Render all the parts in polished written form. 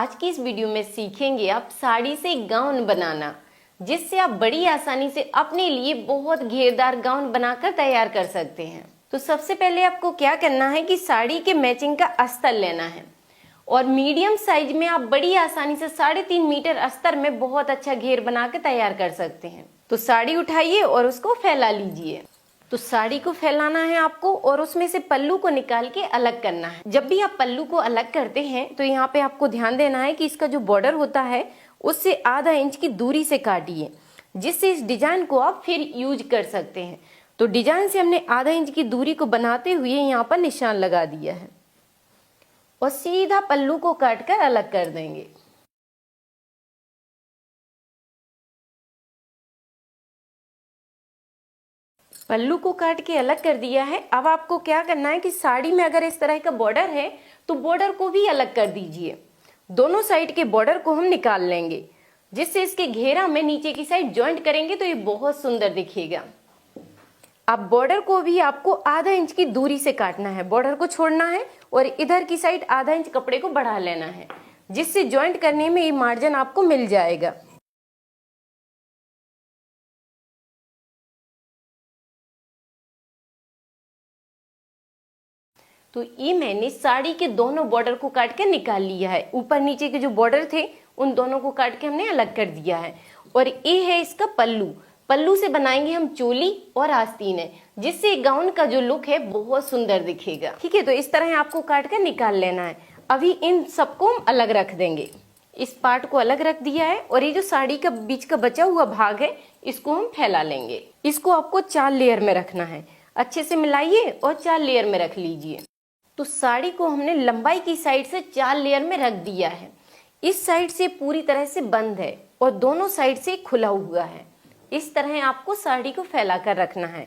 आज की इस वीडियो में सीखेंगे आप साड़ी से गाउन बनाना, जिससे आप बड़ी आसानी से अपने लिए बहुत घेरदार गाउन बनाकर तैयार कर सकते हैं। तो सबसे पहले आपको क्या करना है कि साड़ी के मैचिंग का अस्तर लेना है और मीडियम साइज में आप बड़ी आसानी से 3.5 मीटर अस्तर में बहुत अच्छा घेर बनाकर तैयार कर सकते हैं। तो साड़ी उठाइए और उसको फैला लीजिए। तो साड़ी को फैलाना है आपको और उसमें से पल्लू को निकाल के अलग करना है। जब भी आप पल्लू को अलग करते हैं तो यहाँ पे आपको ध्यान देना है कि इसका जो बॉर्डर होता है उससे आधा इंच की दूरी से काटिए, जिससे इस डिजाइन को आप फिर यूज कर सकते हैं। तो डिजाइन से हमने आधा इंच की दूरी को बनाते हुए यहाँ पर निशान लगा दिया है और सीधा पल्लू को काट कर अलग कर देंगे। पल्लू को काट के अलग कर दिया है। अब आपको क्या करना है कि साड़ी में अगर इस तरह का बॉर्डर है तो बॉर्डर को भी अलग कर दीजिए। दोनों साइड के बॉर्डर को हम निकाल लेंगे, जिससे इसके घेरा में नीचे की साइड जॉइंट करेंगे तो ये बहुत सुंदर दिखेगा। अब बॉर्डर को भी आपको आधा इंच की दूरी से काटना है, बॉर्डर को छोड़ना है और इधर की साइड आधा इंच कपड़े को बढ़ा लेना है, जिससे जॉइंट करने में ये मार्जिन आपको मिल जाएगा। तो ये मैंने साड़ी के दोनों बॉर्डर को काट के निकाल लिया है। ऊपर नीचे के जो बॉर्डर थे उन दोनों को काट के हमने अलग कर दिया है। और ये है इसका पल्लू। पल्लू से बनाएंगे हम चोली और आस्तीनें, जिससे गाउन का जो लुक है बहुत सुंदर दिखेगा। ठीक है, तो इस तरह आपको काट कर निकाल लेना है। अभी इन सबको हम अलग रख देंगे। इस पार्ट को अलग रख दिया है और ये जो साड़ी का बीच का बचा हुआ भाग है इसको हम फैला लेंगे। इसको आपको 4 लेयर में रखना है। अच्छे से मिलाइए और 4 लेयर में रख लीजिए। तो साड़ी को हमने लंबाई की साइड से 4 लेयर में रख दिया है। इस साइड से पूरी तरह से बंद है और दोनों साइड से खुला हुआ है। इस तरह आपको साड़ी को फैला कर रखना है।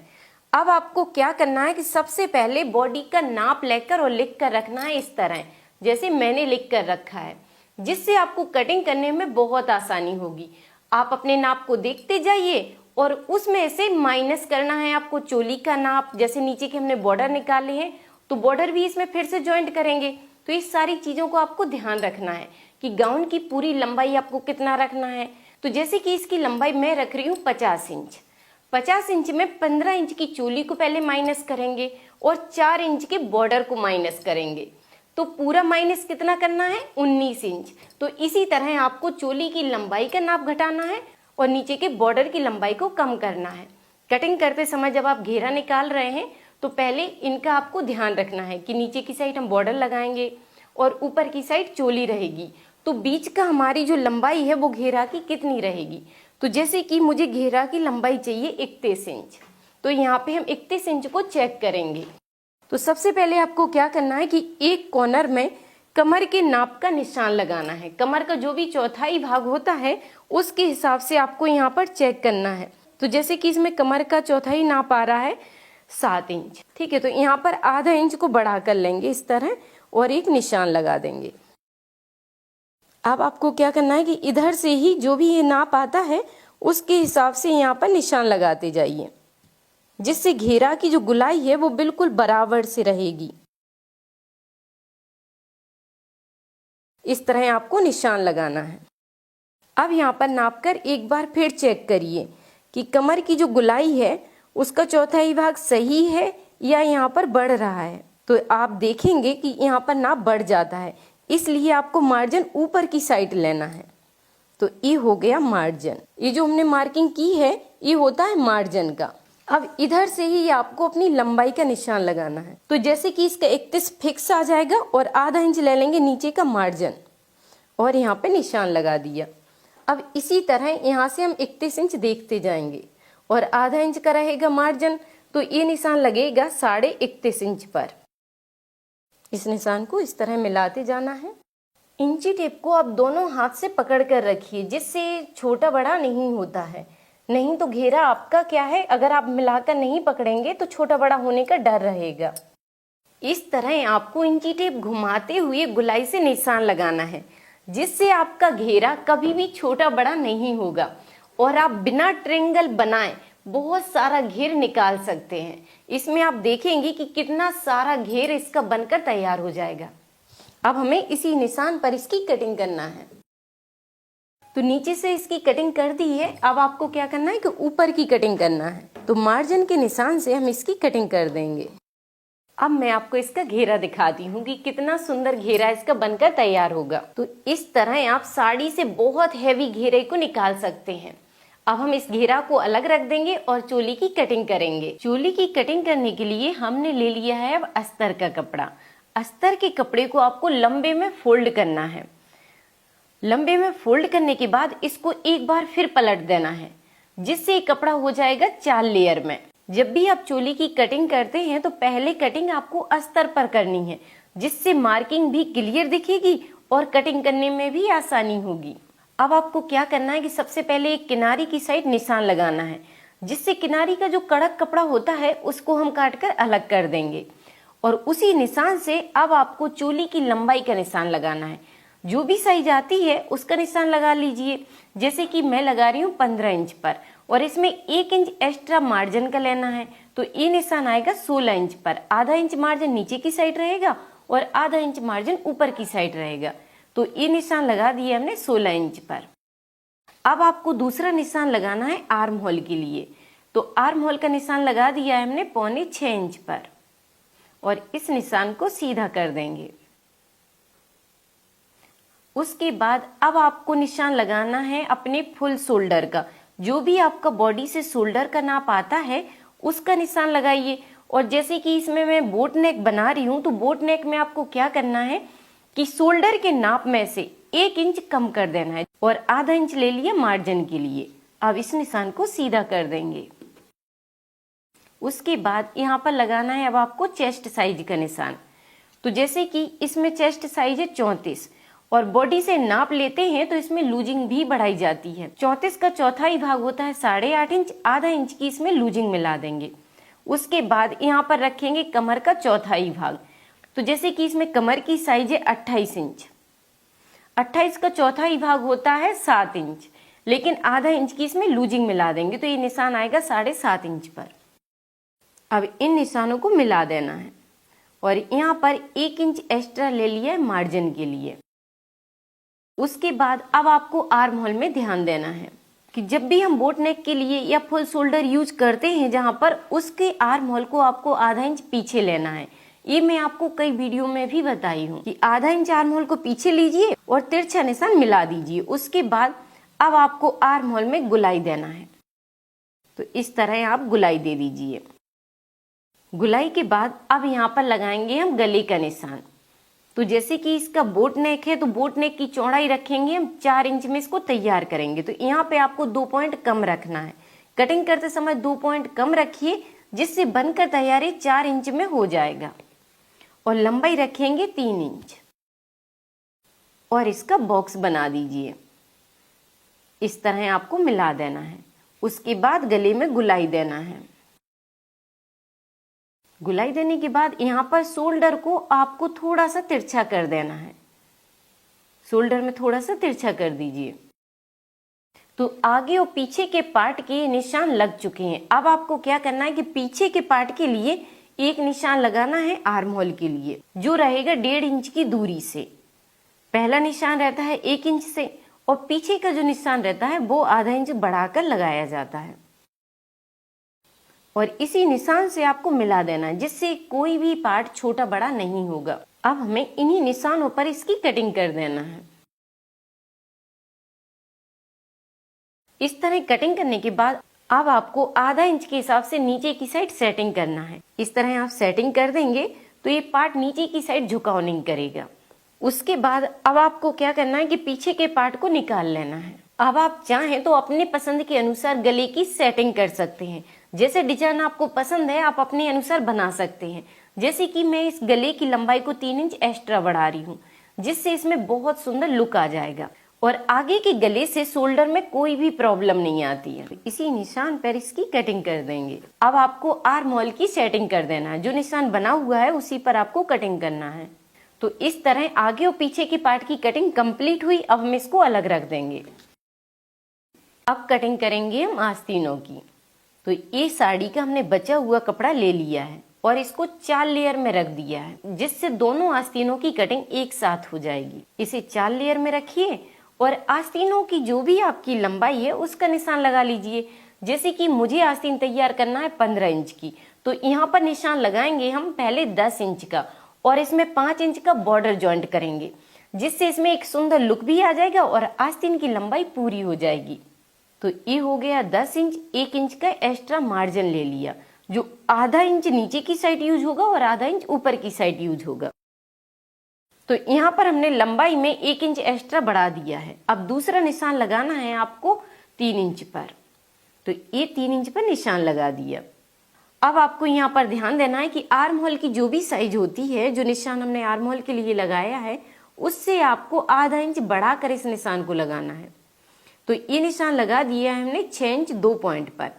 अब आपको क्या करना है कि सबसे पहले बॉडी का नाप लेकर और लिख कर रखना है, इस तरह जैसे मैंने लिख कर रखा है, जिससे आपको कटिंग करने में बहुत आसानी होगी। आप अपने नाप को देखते जाइए और उसमें से माइनस करना है आपको चोली का नाप। जैसे नीचे के हमने बॉर्डर निकाले हैं तो बॉर्डर भी इसमें फिर से ज्वाइंट करेंगे। तो इस सारी चीजों को आपको ध्यान रखना है कि गाउन की पूरी लंबाई आपको कितना रखना है। तो जैसे कि इसकी लंबाई मैं रख रही हूँ 50 इंच। 50 इंच में 15 इंच की चोली को पहले माइनस करेंगे और 4 इंच के बॉर्डर को माइनस करेंगे। तो पूरा माइनस कितना करना है, 19 इंच। तो इसी तरह आपको चोली की लंबाई का नाप घटाना है और नीचे के बॉर्डर की लंबाई को कम करना है। कटिंग करते समय जब आप घेरा निकाल रहे हैं तो पहले इनका आपको ध्यान रखना है कि नीचे की साइड हम बॉर्डर लगाएंगे और ऊपर की साइड चोली रहेगी। तो बीच का हमारी जो लंबाई है वो घेरा की कितनी रहेगी। तो जैसे कि मुझे घेरा की लंबाई चाहिए 31 इंच, तो यहाँ पे हम 31 इंच को चेक करेंगे। तो सबसे पहले आपको क्या करना है कि एक कॉर्नर में कमर के नाप का निशान लगाना है। कमर का जो भी चौथाई भाग होता है उसके हिसाब से आपको यहाँ पर चेक करना है। तो जैसे कि इसमें कमर का चौथाई नाप आ रहा है 7 इंच। ठीक है, तो यहाँ पर आधा इंच को बढ़ा कर लेंगे इस तरह और एक निशान लगा देंगे। अब आपको क्या करना है कि इधर से ही जो भी ये नाप आता है उसके हिसाब से यहाँ पर निशान लगाते जाइए, जिससे घेरा की जो गुलाई है वो बिल्कुल बराबर से रहेगी। इस तरह आपको निशान लगाना है। अब यहाँ पर नापकर एक बार फिर चेक करिए कि कमर की जो गुलाई है उसका चौथाई भाग सही है या यहाँ पर बढ़ रहा है। तो आप देखेंगे कि यहाँ पर नाप बढ़ जाता है, इसलिए आपको मार्जिन ऊपर की साइड लेना है। तो ये हो गया मार्जिन। ये जो हमने मार्किंग की है ये होता है मार्जिन का। अब इधर से ही आपको अपनी लंबाई का निशान लगाना है। तो जैसे कि इसका 31 फिक्स आ जाएगा और आधा इंच ले लेंगे नीचे का मार्जिन और यहाँ पे निशान लगा दिया। अब इसी तरह यहाँ से हम 31 इंच देखते जाएंगे और आधा इंच का रहेगा मार्जिन, तो ये निशान लगेगा 31.5 इंच पर। इस निशान को इस तरह मिलाते जाना है। इंची टेप को आप दोनों हाथ से पकड़ कर रखिए, जिससे छोटा बड़ा नहीं होता है। नहीं तो घेरा आपका क्या है, अगर आप मिलाकर नहीं पकड़ेंगे तो छोटा बड़ा होने का डर रहेगा। इस तरह आपको इंची टेप घुमाते हुए गुलाई से निशान लगाना है, जिससे आपका घेरा कभी भी छोटा बड़ा नहीं होगा और आप बिना ट्रायंगल बनाए बहुत सारा घेर निकाल सकते हैं। इसमें आप देखेंगे कि कितना सारा घेर इसका बनकर तैयार हो जाएगा। अब हमें इसी निशान पर इसकी कटिंग करना है। तो नीचे से इसकी कटिंग कर दी है, अब आपको क्या करना है कि ऊपर की कटिंग करना है। तो मार्जिन के निशान से हम इसकी कटिंग कर देंगे। अब मैं आपको इसका घेरा दिखाती हूँ कि कितना सुंदर घेरा इसका बनकर तैयार होगा। तो इस तरह आप साड़ी से बहुत हैवी घेरे को निकाल सकते हैं। अब हम इस घेरा को अलग रख देंगे और चोली की कटिंग करेंगे। चोली की कटिंग करने के लिए हमने ले लिया है अब अस्तर का कपड़ा। अस्तर के कपड़े को आपको लंबे में फोल्ड करना है। लंबे में फोल्ड करने के बाद इसको एक बार फिर पलट देना है, जिससे कपड़ा हो जाएगा 4 लेयर में। जब भी आप चोली की कटिंग करते हैं तो पहले कटिंग आपको अस्तर पर करनी है, जिससे मार्किंग भी क्लियर दिखेगी और कटिंग करने में भी आसानी होगी। अब आपको क्या करना है कि सबसे पहले एक किनारी की साइड निशान लगाना है, जिससे किनारी का जो कड़क कपड़ा होता है उसको हम काट कर अलग कर देंगे। और उसी निशान से अब आपको चोली की लंबाई का निशान लगाना है। जो भी साइज आती है उसका निशान लगा लीजिए। जैसे कि मैं लगा रही हूँ 15 इंच पर, और इसमें 1 इंच एक्स्ट्रा मार्जिन का लेना है। तो ये निशान आएगा 16 इंच पर। आधा इंच मार्जिन नीचे की साइड रहेगा और आधा इंच मार्जिन ऊपर की साइड रहेगा। तो ये निशान लगा दिए हमने 16 इंच पर। अब आपको दूसरा निशान लगाना है आर्म होल के लिए। तो आर्म होल का निशान लगा दिया है हमने 6.25 इंच पर, और इस निशान को सीधा कर देंगे। उसके बाद अब आपको निशान लगाना है अपने फुल शोल्डर का। जो भी आपका बॉडी से शोल्डर का नाप आता है उसका निशान लगाइए। और जैसे कि इसमें मैं बोट नेक बना रही हूँ, तो बोट नेक में आपको क्या करना है कि शोल्डर के नाप में से 1 इंच कम कर देना है, और आधा इंच ले लिया मार्जिन के लिए। अब इस निशान को सीधा कर देंगे। उसके बाद यहाँ पर लगाना है अब आपको चेस्ट साइज का निशान। तो जैसे कि इसमें चेस्ट साइज है 34, और बॉडी से नाप लेते हैं तो इसमें लूजिंग भी बढ़ाई जाती है। 34 का चौथाई भाग होता है 8.5 इंच, आधा इंच की इसमें लूजिंग मिला देंगे। उसके बाद यहाँ पर रखेंगे कमर का चौथाई भाग। तो जैसे कि इसमें कमर की साइज है 28 इंच, 28 का चौथाई भाग होता है 7 इंच, लेकिन आधा इंच की इसमें लूजिंग मिला देंगे तो ये निशान आएगा 7.5 इंच पर। अब इन निशानों को मिला देना है, और यहाँ पर 1 इंच एक्स्ट्रा ले लिया है मार्जिन के लिए। उसके बाद अब आपको आर्म होल में ध्यान देना है कि जब भी हम बोट नेक के लिए या फुल शोल्डर यूज करते हैं जहां पर, उसके आर्म होल को आपको आधा इंच पीछे लेना है। ये मैं आपको कई वीडियो में भी बताई हूँ कि आधा इंच आर्म होल को पीछे लीजिए और तिरछा निशान मिला दीजिए। उसके बाद अब आपको आर्म होल में गुलाई देना है। तो इस तरह आप गुलाई दे दीजिए। गुलाई के बाद अब यहाँ पर लगाएंगे हम गले का निशान। तो जैसे कि इसका बोट नेक है तो बोट नेक की चौड़ाई रखेंगे हम 4 इंच में इसको तैयार करेंगे। तो यहाँ पे आपको 2 पॉइंट कम रखना है। कटिंग करते समय 2 पॉइंट कम रखिए, जिससे बनकर तैयारी 4 इंच में हो जाएगा। और लंबाई रखेंगे 3 इंच, और इसका बॉक्स बना दीजिए। इस तरह आपको मिला देना है। उसके बाद गले में गुलाई देना है। गुलाई देने के बाद यहाँ पर शोल्डर को आपको थोड़ा सा तिरछा कर देना है। शोल्डर में थोड़ा सा तिरछा कर दीजिए। तो आगे और पीछे के पार्ट के निशान लग चुके हैं। अब आपको क्या करना है कि पीछे के पार्ट के लिए एक निशान लगाना है आर्म होल के लिए, जो रहेगा 1.5 इंच की दूरी से। पहला निशान रहता है 1 इंच से, और पीछे का जो निशान रहता है वो आधा इंच बढ़ाकर लगाया जाता है। और इसी निशान से आपको मिला देना है, जिससे कोई भी पार्ट छोटा बड़ा नहीं होगा। अब हमें इन्हीं निशानों पर इसकी कटिंग कर देना है। इस तरह कटिंग करने के बाद अब आपको आधा इंच के हिसाब से नीचे की साइड सेटिंग करना है। इस तरह आप सेटिंग कर देंगे तो ये पार्ट नीचे की साइड झुकाव नहीं करेगा। उसके बाद अब आपको क्या करना है कि पीछे के पार्ट को निकाल लेना है। अब आप चाहें तो अपने पसंद के अनुसार गले की सेटिंग कर सकते हैं। जैसे डिजाइन आपको पसंद है आप अपने अनुसार बना सकते हैं। जैसे कि मैं इस गले की लंबाई को 3 इंच एक्स्ट्रा बढ़ा रही हूँ, जिससे इसमें बहुत सुंदर लुक आ जाएगा। और आगे के गले से शोल्डर में कोई भी प्रॉब्लम नहीं आती है। इसी निशान पर इसकी कटिंग कर देंगे। अब आपको आर्म होल की सेटिंग कर देना है। जो निशान बना हुआ है उसी पर आपको कटिंग करना है। तो इस तरह आगे और पीछे की पार्ट की कटिंग कंप्लीट हुई। अब हम इसको अलग रख देंगे। अब कटिंग करेंगे हम आस्तीनों की। तो ये साड़ी का हमने बचा हुआ कपड़ा ले लिया है। और इसको 4 लेयर में रख दिया है, जिससे दोनों आस्तीनों की कटिंग एक साथ हो जाएगी। इसे 4 लेयर में रखिए और आस्तीनों की जो भी आपकी लंबाई है उसका निशान लगा लीजिए। जैसे कि मुझे आस्तीन तैयार करना है 15 इंच की, तो यहाँ पर निशान लगाएंगे हम पहले 10 इंच का और इसमें 5 इंच का बॉर्डर ज्वाइंट करेंगे, जिससे इसमें एक सुंदर लुक भी आ जाएगा और आस्तीन की लंबाई पूरी हो जाएगी। तो ये हो गया 10 इंच। 1 इंच का एक्स्ट्रा मार्जिन ले लिया, जो आधा इंच नीचे की साइड यूज होगा और आधा इंच ऊपर की साइड यूज होगा। तो यहाँ पर हमने लंबाई में 1 इंच एक्स्ट्रा बढ़ा दिया है। अब दूसरा निशान लगाना है आपको 3 इंच पर, तो ये 3 इंच पर निशान लगा दिया। अब आपको यहाँ पर ध्यान देना है कि आर्म होल की जो भी साइज होती है, जो निशान हमने आर्म होल के लिए लगाया है, उससे आपको आधा इंच बढ़ाकर इस निशान को लगाना है। तो ये निशान लगा दिया है हमने 6 इंच 2 पॉइंट पर,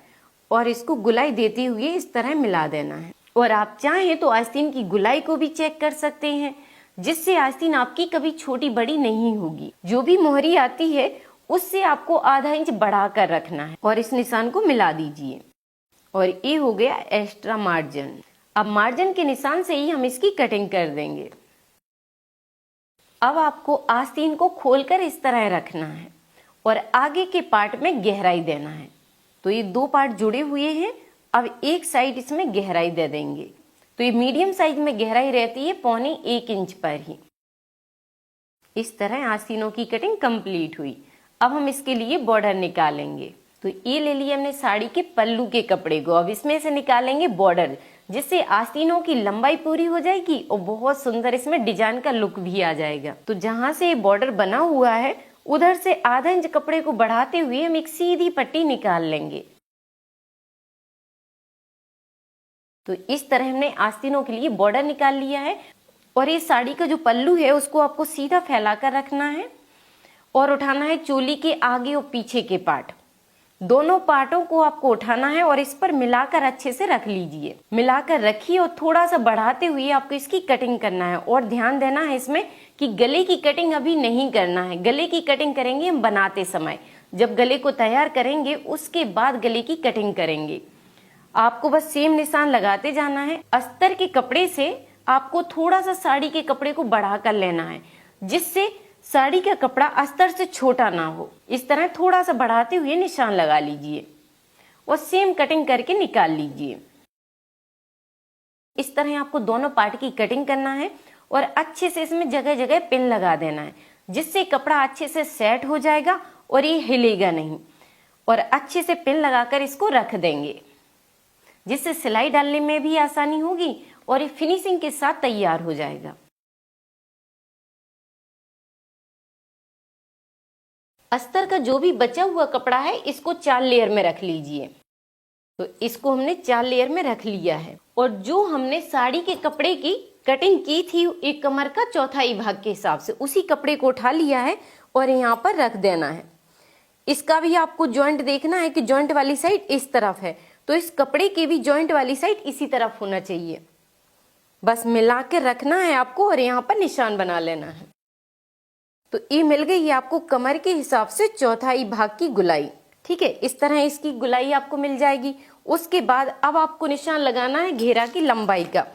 और इसको गुलाई देते हुए इस तरह मिला देना है। और आप चाहें तो आस्तीन की गुलाई को भी चेक कर सकते हैं, जिससे आस्तीन आपकी कभी छोटी बड़ी नहीं होगी। जो भी मोहरी आती है उससे आपको आधा इंच बढ़ा कर रखना है और इस निशान को मिला दीजिए। और ये हो गया एक्स्ट्रा मार्जिन। अब मार्जिन के निशान से ही हम इसकी कटिंग कर देंगे। अब आपको आस्तीन को खोलकर इस तरह रखना है और आगे के पार्ट में गहराई देना है। तो ये 2 पार्ट जुड़े हुए हैं। अब एक साइड इसमें गहराई दे देंगे। तो ये मीडियम साइज में गहराई रहती है 1.25 इंच पर ही। इस तरह आस्तीनों की कटिंग कंप्लीट हुई। अब हम इसके लिए बॉर्डर निकालेंगे। तो ये ले लिया हमने साड़ी के पल्लू के कपड़े को। अब इसमें से निकालेंगे बॉर्डर, जिससे आस्तीनों की लंबाई पूरी हो जाएगी और बहुत सुंदर इसमें डिजाइन का लुक भी आ जाएगा। तो जहां से ये बॉर्डर बना हुआ है उधर से आधा इंच कपड़े को बढ़ाते हुए हम एक सीधी पट्टी निकाल लेंगे। तो इस तरह हमने आस्तीनों के लिए बॉर्डर निकाल लिया है। और ये साड़ी का जो पल्लू है उसको आपको सीधा फैलाकर रखना है और उठाना है चोली के आगे और पीछे के पार्ट। दोनों पार्टों को आपको उठाना है और इस पर मिलाकर अच्छे से रख लीजिए। मिलाकर रखिए और थोड़ा सा बढ़ाते हुए आपको इसकी कटिंग करना है। और ध्यान देना है इसमें कि गले की कटिंग अभी नहीं करना है। गले की कटिंग करेंगे हम बनाते समय। जब गले को तैयार करेंगे उसके बाद गले की कटिंग करेंगे। आपको बस सेम निशान लगाते जाना है। अस्तर के कपड़े से आपको थोड़ा सा साड़ी के कपड़े को बढ़ा कर लेना है, जिससे साड़ी का कपड़ा अस्तर से छोटा ना हो। इस तरह थोड़ा सा बढ़ाते हुए निशान लगा लीजिए और सेम कटिंग करके निकाल लीजिए। इस तरह आपको दोनों पार्ट की कटिंग करना है और अच्छे से इसमें जगह जगह पिन लगा देना है, जिससे कपड़ा अच्छे से सेट हो जाएगा और ये हिलेगा नहीं। और अच्छे से पिन लगाकर इसको रख देंगे, जिससे सिलाई डालने में भी आसानी होगी और ये फिनिशिंग के साथ तैयार हो जाएगा। अस्तर का जो भी बचा हुआ कपड़ा है इसको 4 लेयर में रख लीजिए। तो इसको हमने 4 लेयर में रख लिया है। और जो हमने साड़ी के कपड़े की कटिंग की थी एक कमर का चौथाई भाग के हिसाब से, उसी कपड़े को उठा लिया है और यहाँ पर रख देना है। इसका भी आपको जॉइंट देखना है कि जॉइंट वाली साइड इस तरफ है, तो इस कपड़े की भी जॉइंट वाली साइड इसी तरफ होना चाहिए। बस मिला के रखना है आपको और यहाँ पर निशान बना लेना है। तो ये मिल गई है आपको कमर के हिसाब से चौथाई भाग की गुलाई। ठीक है, इस तरह इसकी गुलाई आपको मिल जाएगी। उसके बाद अब आपको निशान लगाना है घेरा की लंबाई का,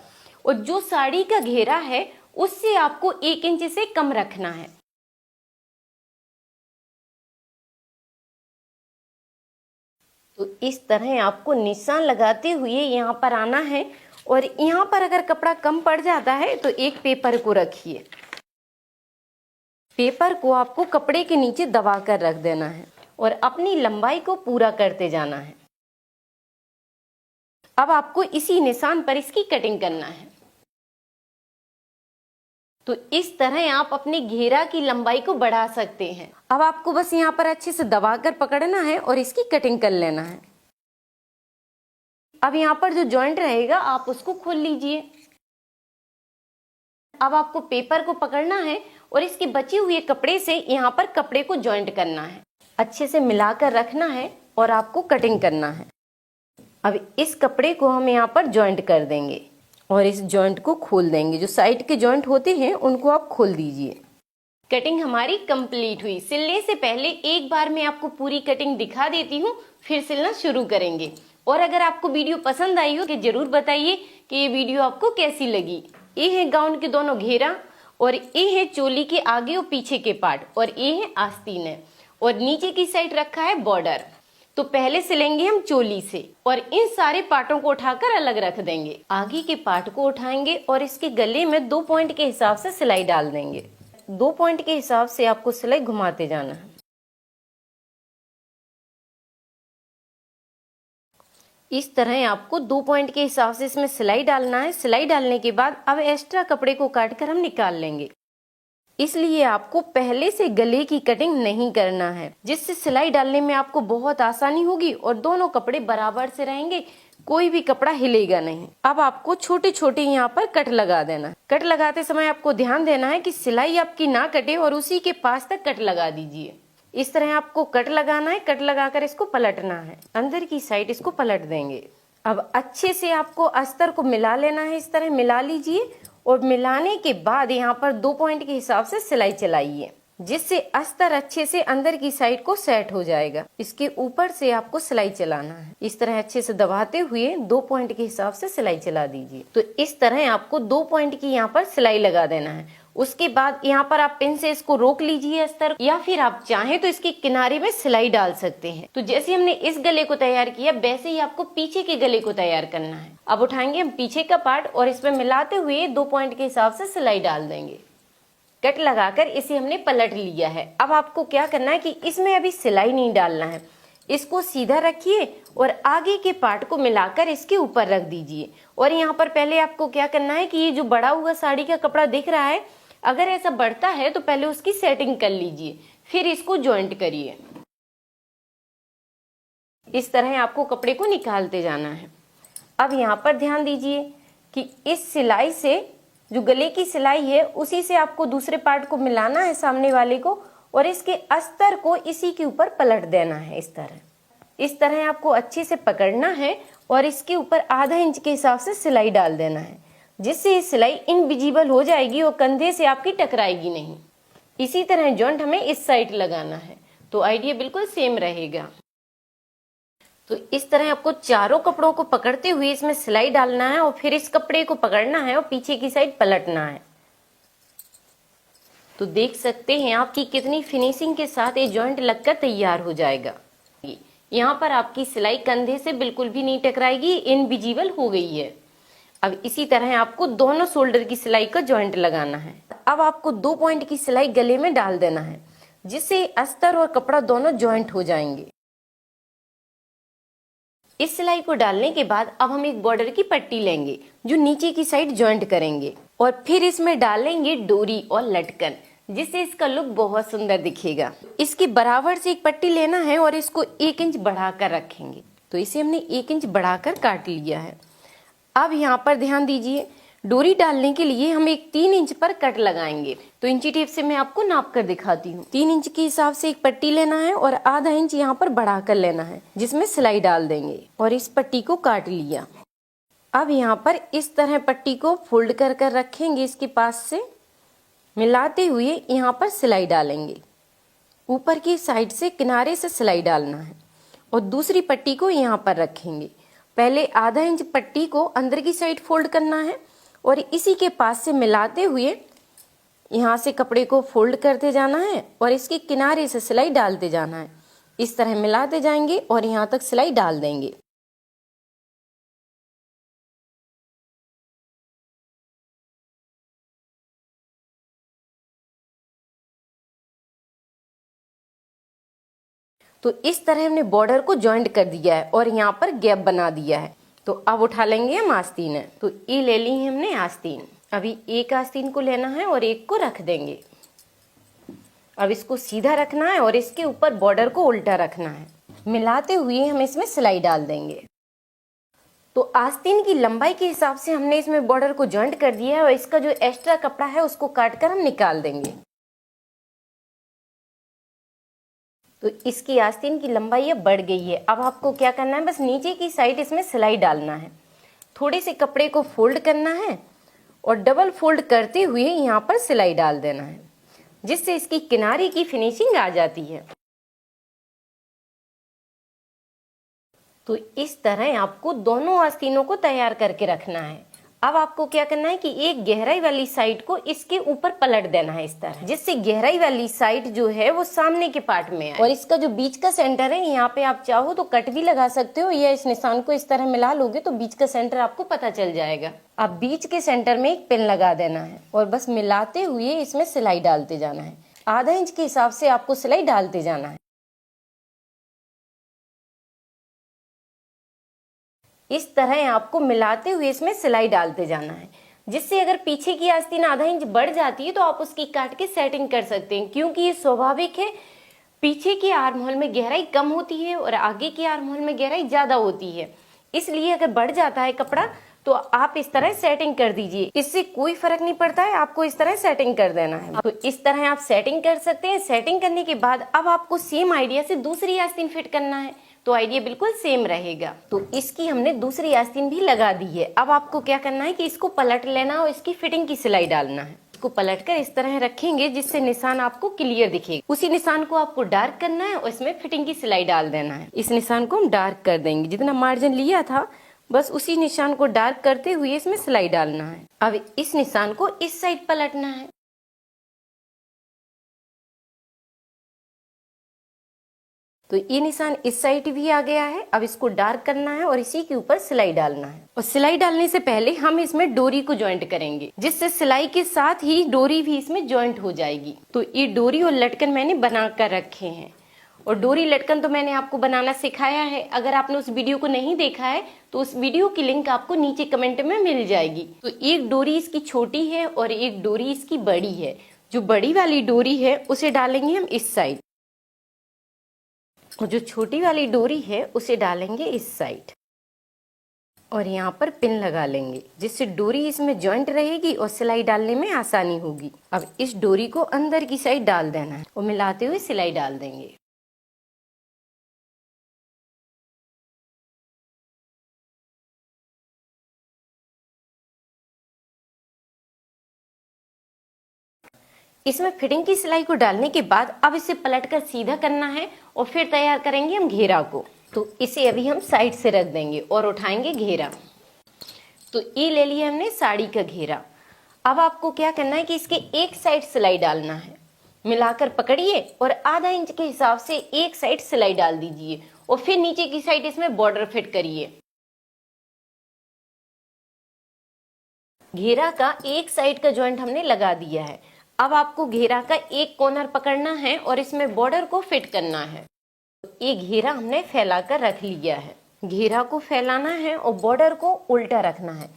और जो साड़ी का घेरा है उससे आपको 1 इंच से कम रखना है। तो इस तरह आपको निशान लगाते हुए यहाँ पर आना है। और यहाँ पर अगर कपड़ा कम पड़ जाता है तो एक पेपर को रखिए। पेपर को आपको कपड़े के नीचे दबा कर रख देना है और अपनी लंबाई को पूरा करते जाना है। अब आपको इसी निशान पर इसकी कटिंग करना है। तो इस तरह आप अपने घेरा की लंबाई को बढ़ा सकते हैं। अब आपको बस यहाँ पर अच्छे से दबाकर पकड़ना है और इसकी कटिंग कर लेना है। अब यहाँ पर जो जॉइंट रहेगा आप उसको खोल लीजिए। अब आपको पेपर को पकड़ना है और इसके बचे हुए कपड़े से यहाँ पर कपड़े को जॉइंट करना है, अच्छे से मिलाकर रखना है और आपको कटिंग करना है। अब इस कपड़े को हम यहाँ पर जॉइंट कर देंगे और इस जॉइंट को खोल देंगे। जो साइड के जॉइंट होते हैं उनको आप खोल दीजिए। कटिंग हमारी कंप्लीट हुई। सिलने से पहले एक बार मैं आपको पूरी कटिंग दिखा देती हूँ, फिर सिलना शुरू करेंगे। और अगर आपको वीडियो पसंद आई हो तो जरूर बताइए कि ये वीडियो आपको कैसी लगी। ये है गाउन के दोनों घेरा और ये है चोली के आगे और पीछे के पार्ट और ये है आस्तीन है और नीचे की साइड रखा है बॉर्डर। तो पहले सिलेंगे हम चोली से और इन सारे पार्टों को उठाकर अलग रख देंगे। आगे के पार्ट को उठाएंगे और इसके गले में 2 पॉइंट के हिसाब से सिलाई डाल देंगे। 2 पॉइंट के हिसाब से आपको सिलाई घुमाते जाना है। इस तरह आपको 2 पॉइंट के हिसाब से इसमें सिलाई डालना है। सिलाई डालने के बाद अब एक्स्ट्रा कपड़े को काट कर हम निकाल लेंगे। इसलिए आपको पहले से गले की कटिंग नहीं करना है, जिससे सिलाई डालने में आपको बहुत आसानी होगी और दोनों कपड़े बराबर से रहेंगे, कोई भी कपड़ा हिलेगा नहीं। अब आपको छोटे छोटे यहाँ पर कट लगा देना। कट लगाते समय आपको ध्यान देना है कि सिलाई आपकी ना कटे और उसी के पास तक कट लगा दीजिए। इस तरह आपको कट लगाना है। कट लगाकर इसको पलटना है, अंदर की साइड इसको पलट देंगे। अब अच्छे से आपको अस्तर को मिला लेना है। इस तरह मिला लीजिए और मिलाने के बाद यहाँ पर 2 पॉइंट के हिसाब से सिलाई चलाइए, जिससे अस्तर अच्छे से अंदर की साइड को सेट हो जाएगा। इसके ऊपर से आपको सिलाई चलाना है। इस तरह अच्छे से दबाते हुए 2 पॉइंट के हिसाब से सिलाई चला दीजिए। तो इस तरह आपको 2 पॉइंट की यहाँ पर सिलाई लगा देना है। उसके बाद यहाँ पर आप पिन से इसको रोक लीजिए अस्तर, या फिर आप चाहें तो इसके किनारे में सिलाई डाल सकते हैं। तो जैसे हमने इस गले को तैयार किया वैसे ही आपको पीछे के गले को तैयार करना है। अब उठाएंगे हम पीछे का पार्ट और इसमें मिलाते हुए 2 पॉइंट के हिसाब से सिलाई डाल देंगे। कट लगाकर इसे हमने पलट लिया है। अब आपको क्या करना है कि इसमें अभी सिलाई नहीं डालना है। इसको सीधा रखिए और आगे के पार्ट को मिलाकर इसके ऊपर रख दीजिए। और यहाँ पर पहले आपको क्या करना है कि ये जो बड़ा हुआ साड़ी का कपड़ा दिख रहा है, अगर ऐसा बढ़ता है तो पहले उसकी सेटिंग कर लीजिए, फिर इसको जॉइंट करिए। इस तरह आपको कपड़े को निकालते जाना है। अब यहाँ पर ध्यान दीजिए कि इस सिलाई से जो गले की सिलाई है उसी से आपको दूसरे पार्ट को मिलाना है सामने वाले को और इसके अस्तर को इसी के ऊपर पलट देना है। इस तरह आपको अच्छे से पकड़ना है और इसके ऊपर आधा इंच के हिसाब से सिलाई डाल देना है, जिससे ये सिलाई इनविजिबल हो जाएगी और कंधे से आपकी टकराएगी नहीं। इसी तरह जॉइंट हमें इस साइड लगाना है, तो आइडिया बिल्कुल सेम रहेगा। तो इस तरह आपको चारों कपड़ों को पकड़ते हुए इसमें सिलाई डालना है और फिर इस कपड़े को पकड़ना है और पीछे की साइड पलटना है। तो देख सकते हैं आप कि कितनी फिनिशिंग के साथ ये जॉइंट लगकर तैयार हो जाएगा। यहाँ पर आपकी सिलाई कंधे से बिल्कुल भी नहीं टकराएगी, इनविजिबल हो गई है। अब इसी तरह आपको दोनों शोल्डर की सिलाई का जॉइंट लगाना है। अब आपको 2 पॉइंट की सिलाई गले में डाल देना है, जिससे अस्तर और कपड़ा दोनों जॉइंट हो जाएंगे। इस सिलाई को डालने के बाद अब हम एक बॉर्डर की पट्टी लेंगे जो नीचे की साइड जॉइंट करेंगे और फिर इसमें डालेंगे डोरी और लटकन, जिससे इसका लुक बहुत सुंदर दिखेगा। इसके बराबर से एक पट्टी लेना है और इसको 1 इंच बढ़ाकर रखेंगे। तो इसे हमने 1 इंच बढ़ाकर काट लिया है। अब यहाँ पर ध्यान दीजिए, डोरी डालने के लिए हम एक 3 इंच पर कट लगाएंगे। तो इंची टेप से मैं आपको नाप कर दिखाती हूँ। 3 इंच के हिसाब से एक पट्टी लेना है और आधा इंच यहाँ पर बढ़ा कर लेना है, जिसमें सिलाई डाल देंगे और इस पट्टी को काट लिया। अब यहाँ पर इस तरह पट्टी को फोल्ड कर कर रखेंगे, इसके पास से मिलाते हुए यहाँ पर सिलाई डालेंगे। ऊपर की साइड से किनारे से सिलाई डालना है और दूसरी पट्टी को यहाँ पर रखेंगे। पहले आधा इंच पट्टी को अंदर की साइड फोल्ड करना है और इसी के पास से मिलाते हुए यहाँ से कपड़े को फोल्ड करते जाना है और इसके किनारे से सिलाई डालते जाना है। इस तरह मिलाते जाएंगे और यहाँ तक सिलाई डाल देंगे। तो इस तरह हमने बॉर्डर को जॉइंट कर दिया है और यहाँ पर गैप बना दिया है। तो अब उठा लेंगे हम आस्तीन है। तो ये ले ली है हमने आस्तीन। अभी एक आस्तीन को लेना है और एक को रख देंगे। अब इसको सीधा रखना है और इसके ऊपर बॉर्डर को उल्टा रखना है। मिलाते हुए हम इसमें सिलाई डाल देंगे। तो आस्तीन की लंबाई के हिसाब से हमने इसमें बॉर्डर को जॉइंट कर दिया है और इसका जो एक्स्ट्रा कपड़ा है उसको काट कर हम निकाल देंगे। तो इसकी आस्तीन की लंबाई अब बढ़ गई है। अब आपको क्या करना है, बस नीचे की साइड इसमें सिलाई डालना है। थोड़े से कपड़े को फोल्ड करना है और डबल फोल्ड करते हुए यहाँ पर सिलाई डाल देना है, जिससे इसकी किनारे की फिनिशिंग आ जाती है। तो इस तरह आपको दोनों आस्तीनों को तैयार करके रखना है। अब आपको क्या करना है कि एक गहराई वाली साइड को इसके ऊपर पलट देना है इस तरह, जिससे गहराई वाली साइड जो है वो सामने के पार्ट में आए। और इसका जो बीच का सेंटर है, यहाँ पे आप चाहो तो कट भी लगा सकते हो, या इस निशान को इस तरह मिला लोगे तो बीच का सेंटर आपको पता चल जाएगा। अब बीच के सेंटर में एक पिन लगा देना है और बस मिलाते हुए इसमें सिलाई डालते जाना है। आधा इंच के हिसाब से आपको सिलाई डालते जाना है। इस तरह आपको मिलाते हुए इसमें सिलाई डालते जाना है, जिससे अगर पीछे की आस्तीन आधा इंच बढ़ जाती है तो आप उसकी काट के सेटिंग कर सकते हैं, क्योंकि ये स्वाभाविक है। पीछे की आर्म होल में गहराई कम होती है और आगे की आर्म होल में गहराई ज्यादा होती है, इसलिए अगर बढ़ जाता है कपड़ा तो आप इस तरह सेटिंग कर दीजिए। इससे कोई फर्क नहीं पड़ता है, आपको इस तरह सेटिंग कर देना है। तो इस तरह आप सेटिंग कर सकते हैं। सेटिंग करने के बाद अब आपको सेम आइडिया से दूसरी आस्तीन फिट करना है, तो आइडिया बिल्कुल सेम रहेगा। तो इसकी हमने दूसरी आस्तीन भी लगा दी है। अब आपको क्या करना है कि इसको पलट लेना और इसकी फिटिंग की सिलाई डालना है। इसको पलटकर इस तरह रखेंगे जिससे निशान आपको क्लियर दिखेगा। उसी निशान को आपको डार्क करना है और इसमें फिटिंग की सिलाई डाल देना है। इस निशान को हम डार्क कर देंगे, जितना मार्जिन लिया था बस उसी निशान को डार्क करते हुए इसमें सिलाई डालना है। अब इस निशान को इस साइड पलटना है। तो ये निशान इस साइड भी आ गया है। अब इसको डार्क करना है और इसी के ऊपर सिलाई डालना है। और सिलाई डालने से पहले हम इसमें डोरी को ज्वाइंट करेंगे, जिससे सिलाई के साथ ही डोरी भी इसमें ज्वाइंट हो जाएगी। तो ये डोरी और लटकन मैंने बना कर रखे हैं, और डोरी लटकन तो मैंने आपको बनाना सिखाया है। अगर आपने उस वीडियो को नहीं देखा है तो उस वीडियो की लिंक आपको नीचे कमेंट में मिल जाएगी। तो एक डोरी इसकी छोटी है और एक डोरी इसकी बड़ी है। जो बड़ी वाली डोरी है उसे डालेंगे हम इस साइड, और जो छोटी वाली डोरी है उसे डालेंगे इस साइड, और यहाँ पर पिन लगा लेंगे, जिससे डोरी इसमें जॉइंट रहेगी और सिलाई डालने में आसानी होगी। अब इस डोरी को अंदर की साइड डाल देना है और मिलाते हुए सिलाई डाल देंगे। इसमें फिटिंग की सिलाई को डालने के बाद अब इसे पलटकर सीधा करना है और फिर तैयार करेंगे हम घेरा को। तो इसे अभी हम साइड से रख देंगे और उठाएंगे घेरा। तो ये ले लिया हमने साड़ी का घेरा। अब आपको क्या करना है कि इसके एक साइड सिलाई डालना है। मिलाकर पकड़िए और आधा इंच के हिसाब से एक साइड सिलाई डाल दीजिए और फिर नीचे की साइड इसमें बॉर्डर फिट करिए। घेरा का एक साइड का जॉइंट हमने लगा दिया है। अब आपको घेरा का एक कॉर्नर पकड़ना है और इसमें बॉर्डर को फिट करना है। ये घेरा हमने फैलाकर रख लिया है। घेरा को फैलाना है और बॉर्डर को उल्टा रखना है।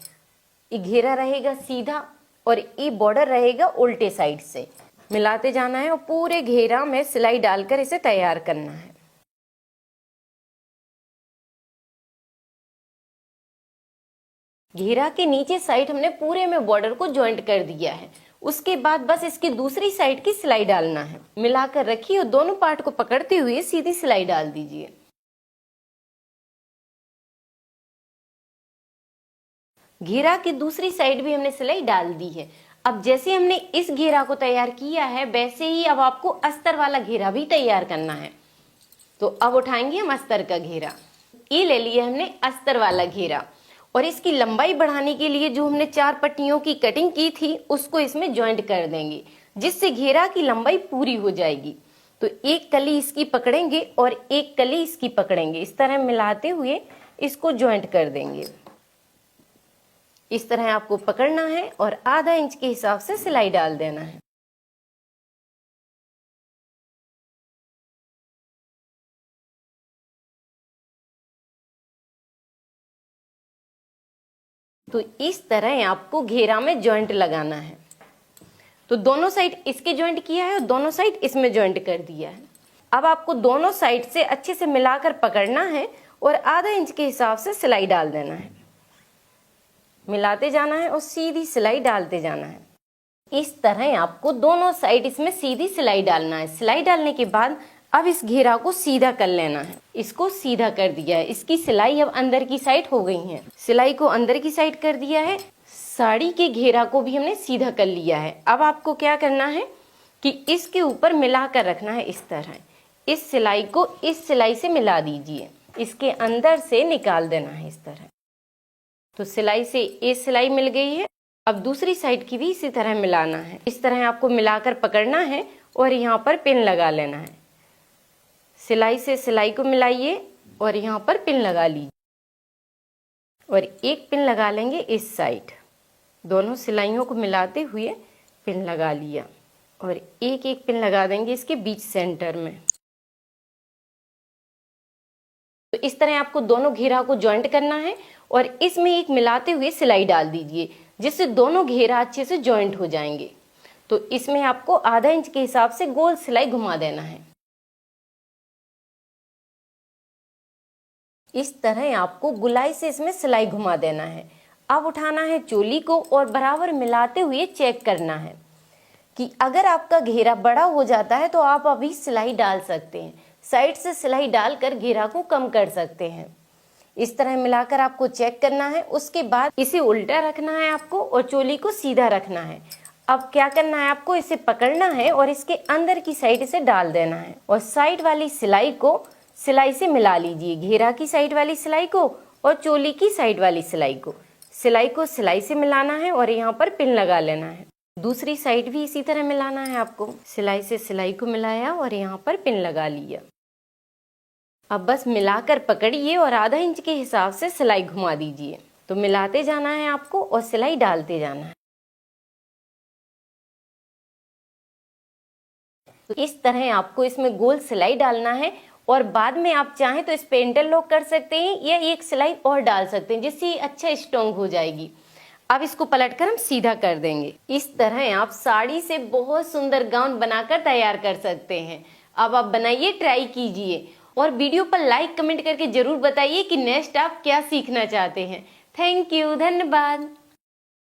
ये घेरा रहेगा सीधा और ये बॉर्डर रहेगा उल्टे साइड से। मिलाते जाना है और पूरे घेरा में सिलाई डालकर इसे तैयार करना है। घेरा के नीचे साइड हमने पूरे में बॉर्डर को ज्वाइंट कर दिया है। उसके बाद बस इसकी दूसरी साइड की सिलाई डालना है। मिलाकर रखिए और दोनों पार्ट को पकड़ते हुए सीधी सिलाई डाल दीजिए। घेरा की दूसरी साइड भी हमने सिलाई डाल दी है। अब जैसे हमने इस घेरा को तैयार किया है वैसे ही अब आपको अस्तर वाला घेरा भी तैयार करना है। तो अब उठाएंगे हम अस्तर का घेरा। ये ले लिया हमने अस्तर वाला घेरा और इसकी लंबाई बढ़ाने के लिए जो हमने 4 पट्टियों की कटिंग की थी उसको इसमें ज्वाइंट कर देंगे, जिससे घेरा की लंबाई पूरी हो जाएगी। तो एक कली इसकी पकड़ेंगे और एक कली इसकी पकड़ेंगे। इस तरह मिलाते हुए इसको ज्वाइंट कर देंगे। इस तरह आपको पकड़ना है और आधा इंच के हिसाब से सिलाई डाल देना है। तो इस तरह आपको घेरा में जॉइंट लगाना है। तो दोनों साइड इसके जॉइंट किया है और दोनों साइड इसमें जॉइंट कर दिया है। अब आपको दोनों साइड से अच्छे से मिलाकर पकड़ना है और आधा इंच के हिसाब से सिलाई डाल देना है। मिलाते जाना है और सीधी सिलाई डालते जाना है। इस तरह आपको दोनों साइड इसमें सीधी सिलाई डालना है। सिलाई डालने के बाद अब इस घेरा को सीधा कर लेना है। इसको सीधा कर दिया है। इसकी सिलाई अब अंदर की साइड हो गई है। सिलाई को अंदर की साइड कर दिया है। साड़ी के घेरा को भी हमने सीधा कर लिया है। अब आपको क्या करना है कि इसके ऊपर मिला कर रखना है। इस तरह इस सिलाई को इस सिलाई से मिला दीजिए। इसके अंदर से निकाल देना है इस तरह। तो सिलाई से ये सिलाई मिल गई है। अब दूसरी साइड की भी इसी तरह मिलाना है। इस तरह आपको मिलाकर पकड़ना है और यहाँ पर पिन लगा लेना है। सिलाई से सिलाई को मिलाइए और यहाँ पर पिन लगा लीजिए और एक पिन लगा लेंगे इस साइड। दोनों सिलाइयों को मिलाते हुए पिन लगा लिया और एक एक पिन लगा देंगे इसके बीच सेंटर में। तो इस तरह आपको दोनों घेरा को जॉइंट करना है और इसमें एक मिलाते हुए सिलाई डाल दीजिए जिससे दोनों घेरा अच्छे से जॉइंट हो जाएंगे। तो इसमें आपको आधा इंच के हिसाब से गोल सिलाई घुमा देना है। इस तरह आपको गुलाई से इसमें सिलाई घुमा देना है। अब उठाना है चोली को और बराबर मिलाते हुए चेक करना है कि अगर आपका घेरा बड़ा हो जाता है तो आप अभी सिलाई डाल सकते हैं। साइड से सिलाई डालकर घेरा को कम कर सकते हैं। इस तरह मिलाकर आपको चेक करना है। उसके बाद इसे उल्टा रखना है आपको और चोली को सीधा रखना है। अब क्या करना है, आपको इसे पकड़ना है और इसके अंदर की साइड इसे डाल देना है और साइड वाली सिलाई को सिलाई से मिला लीजिए। घेरा की साइड वाली सिलाई को और चोली की साइड वाली सिलाई को सिलाई से मिलाना है और यहाँ पर पिन लगा लेना है। दूसरी साइड भी इसी तरह मिलाना है आपको। सिलाई से सिलाई को मिलाया और यहाँ पर पिन लगा लिया। अब बस मिलाकर पकड़िए और आधा इंच के हिसाब से सिलाई घुमा दीजिए। तो मिलाते जाना है आपको और सिलाई डालते जाना है। तो इस तरह आपको इसमें गोल सिलाई डालना है और बाद में आप चाहें तो इस पे इंटरलॉक कर सकते हैं या एक सिलाई और डाल सकते हैं जिससे अच्छा स्ट्रॉन्ग हो जाएगी। अब इसको पलटकर हम सीधा कर देंगे। इस तरह आप साड़ी से बहुत सुंदर गाउन बनाकर तैयार कर सकते हैं। अब आप बनाइए, ट्राई कीजिए और वीडियो पर लाइक कमेंट करके जरूर बताइए कि नेक्स्ट आप क्या सीखना चाहते हैं। थैंक यू, धन्यवाद।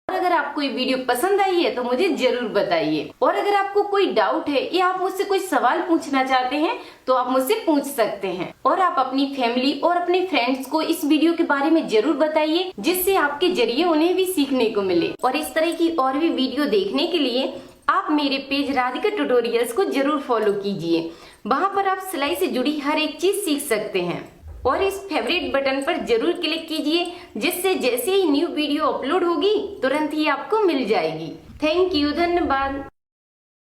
और अगर आपको ये वीडियो पसंद आई है तो मुझे जरूर बताइए और अगर आपको कोई डाउट है या आप मुझसे कोई सवाल पूछना चाहते हैं तो आप मुझसे पूछ सकते हैं। और आप अपनी फैमिली और अपने फ्रेंड्स को इस वीडियो के बारे में जरूर बताइए जिससे आपके जरिए उन्हें भी सीखने को मिले। और इस तरह की और भी वीडियो देखने के लिए आप मेरे पेज राधिका ट्यूटोरियल्स को जरूर फॉलो कीजिए। वहाँ पर आप सिलाई से जुड़ी हर एक चीज सीख सकते हैं। और इस फेवरेट बटन पर जरूर क्लिक कीजिए जिससे जैसे ही न्यू वीडियो अपलोड होगी तुरंत ही आपको मिल जाएगी। थैंक यू, धन्यवाद।